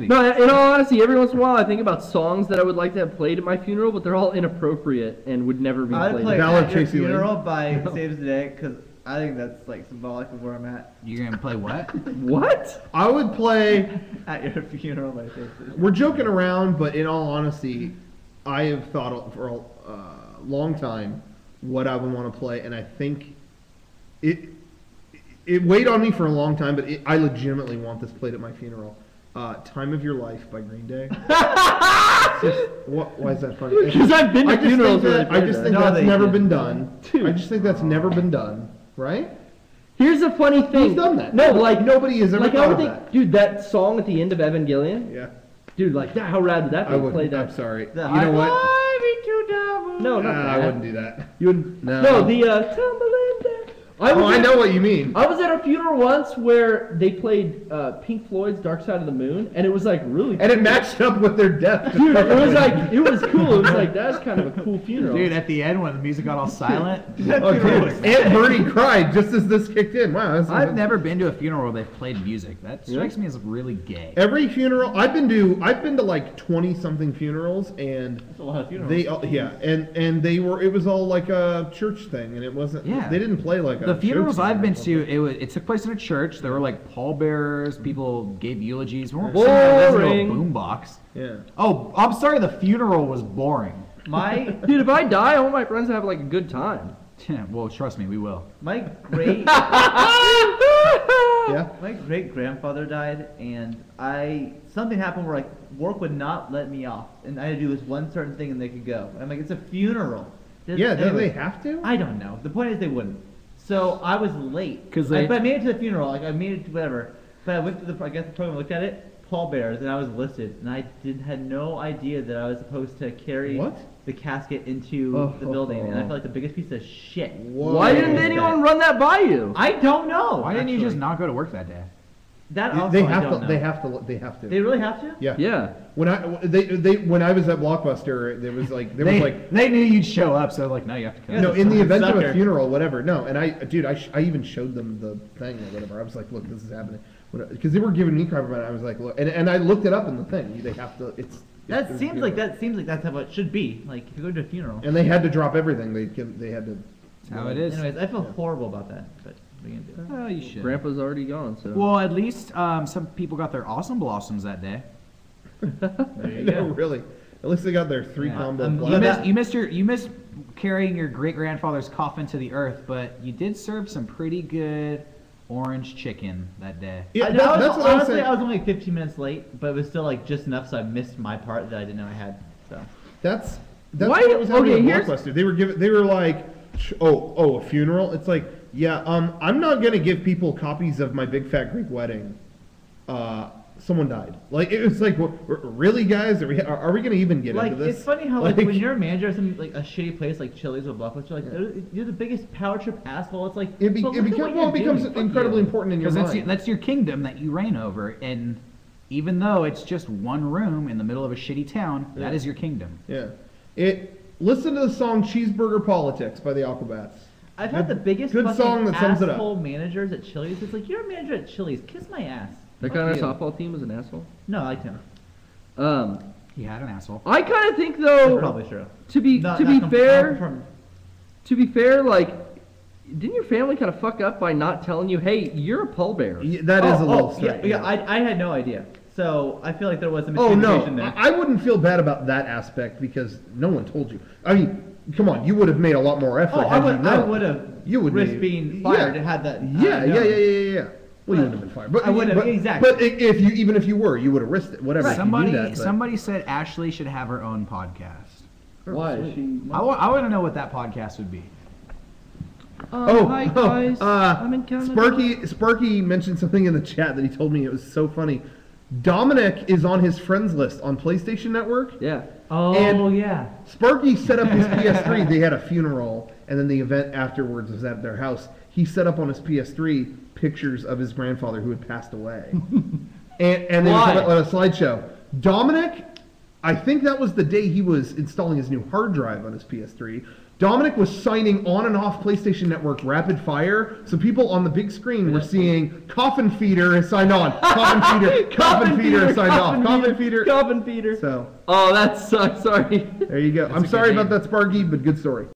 No, in all honesty, every once in a while I think about songs that I would like to have played at my funeral, but they're all inappropriate and would never be played. I'd play At Your Funeral by Saves the Day because I think that's like symbolic of where I'm at. You're gonna play what? What? I would play At Your Funeral by Saves the Day. We're joking around, but in all honesty, I have thought for a long time what I would want to play, and I think it weighed on me for a long time, but I legitimately want this played at my funeral. Time of Your Life by Green Day. Why is that funny? Because I've been to funerals. I just think that's never been done. I just think that's never been done, right? Here's the funny thing. Who's done that? No, like nobody has ever thought of that. Dude, that song at the end of Evangelion. Yeah. Dude, like that. How rad would that be? Play that. I'm sorry. You know what? No, not that. I wouldn't do that. You wouldn't. No, the tumbling down. I know what you mean. I was at a funeral once where they played Pink Floyd's Dark Side of the Moon, and it was like really cool. And it matched up with their death. Dude, it was like, it was cool. It was like, that's kind of a cool funeral. Dude, at the end when the music got all silent. Aunt Bernie cried just as this kicked in. Wow. I've never been to a funeral where they've played music. That strikes me as really gay. Every funeral I've been to like 20-something funerals, and that's a lot of funerals. And it was all like a church thing, and it wasn't. Yeah. They didn't play like the funerals I've been to. It took place in a church. There were like pallbearers. People gave eulogies. We weren't sitting there listening to a boombox. Yeah. Oh, I'm sorry. The funeral was boring. Dude, if I die, I want my friends to have like a good time. Yeah, well, trust me, we will. My great grandfather died, and something happened where like work would not let me off, and I had to do this one certain thing, and they could go. And I'm like, it's a funeral. Do they have to? I don't know. The point is they wouldn't. So I was late. But I made it to the funeral. Like I made it to whatever. But I went to the program, looked at it, pallbearers, and I was listed, and I had no idea that I was supposed to carry the casket into the building, and I felt like the biggest piece of shit. Whoa. Why didn't anyone run that by you? I don't know. Why didn't you just not go to work that day? That also They I have don't to. know. They have to. They really have to? Yeah. Yeah. When I was at Blockbuster, there was like they knew you'd show up, so like, no, you have to come. No, in the event of a funeral, whatever. No, and I even showed them the thing or whatever. I was like, look, this is happening, because they were giving me crap about it. I was like, look, and I looked it up in the thing. They have to. That seems like that's how it should be. Like if you go to a funeral. And they had to drop everything. They had to. That's how it is. Anyways, I feel horrible about that, but. Oh, you should. Grandpa's already gone, so. Well, at least some people got their awesome blossoms that day. There you go. Really. At least they got their 3 combo. You missed carrying your great grandfather's coffin to the earth, but you did serve some pretty good orange chicken that day. Yeah, honestly, I was only 15 minutes late, but it was still like just enough so I missed my part that I didn't know I had. So that's what was happening at Blockbuster. They were like, a funeral. It's like. Yeah, I'm not gonna give people copies of My Big Fat Greek Wedding. Someone died. Like it was like, really, guys? Are we gonna even get into this? It's funny how like when you're a manager of something like a shitty place like Chili's or Blockbuster, like you're the biggest power trip asshole. It's like it becomes incredibly important in your mind. That's your kingdom that you reign over, and even though it's just one room in the middle of a shitty town, that is your kingdom. Yeah. Listen to the song "Cheeseburger Politics" by the Aquabats. I've had the biggest song that sums it up. asshole managers at Chili's. It's like, you're a manager at Chili's. Kiss my ass. That guy on our softball team was an asshole? No, I liked him. He had an asshole. I kind of think, though, that's probably true. To be fair, like, didn't your family kind of fuck up by not telling you, hey, you're a pallbearer? Yeah, that is a little strange. Yeah, I had no idea. So I feel like there was a miscommunication there. I wouldn't feel bad about that aspect because no one told you. I mean, come on, you would have made a lot more effort. I would have risked being fired and had that. Yeah. Well, you wouldn't have been fired, but I would have exactly. But even if you were, you would have risked it. Whatever. Right. Somebody said Ashley should have her own podcast. Why? I want to know what that podcast would be. Hi guys. I'm in Canada. Sparky mentioned something in the chat that he told me it was so funny. Dominic is on his friends list on PlayStation Network. Yeah. Yeah. Sparky set up his PS3. They had a funeral, and then the event afterwards was at their house. He set up on his PS3 pictures of his grandfather who had passed away. and they were on a slideshow. Dominic, I think that was the day he was installing his new hard drive on his PS3. Dominic was signing on and off PlayStation Network rapid fire, so people on the big screen were seeing Coffin Feeder has signed on, Coffin Feeder, Coffin Feeder has signed off, Coffin Feeder, Coffin Feeder. So, oh, that sucks. Sorry. there you go. I'm sorry about that, Sparky, but good story.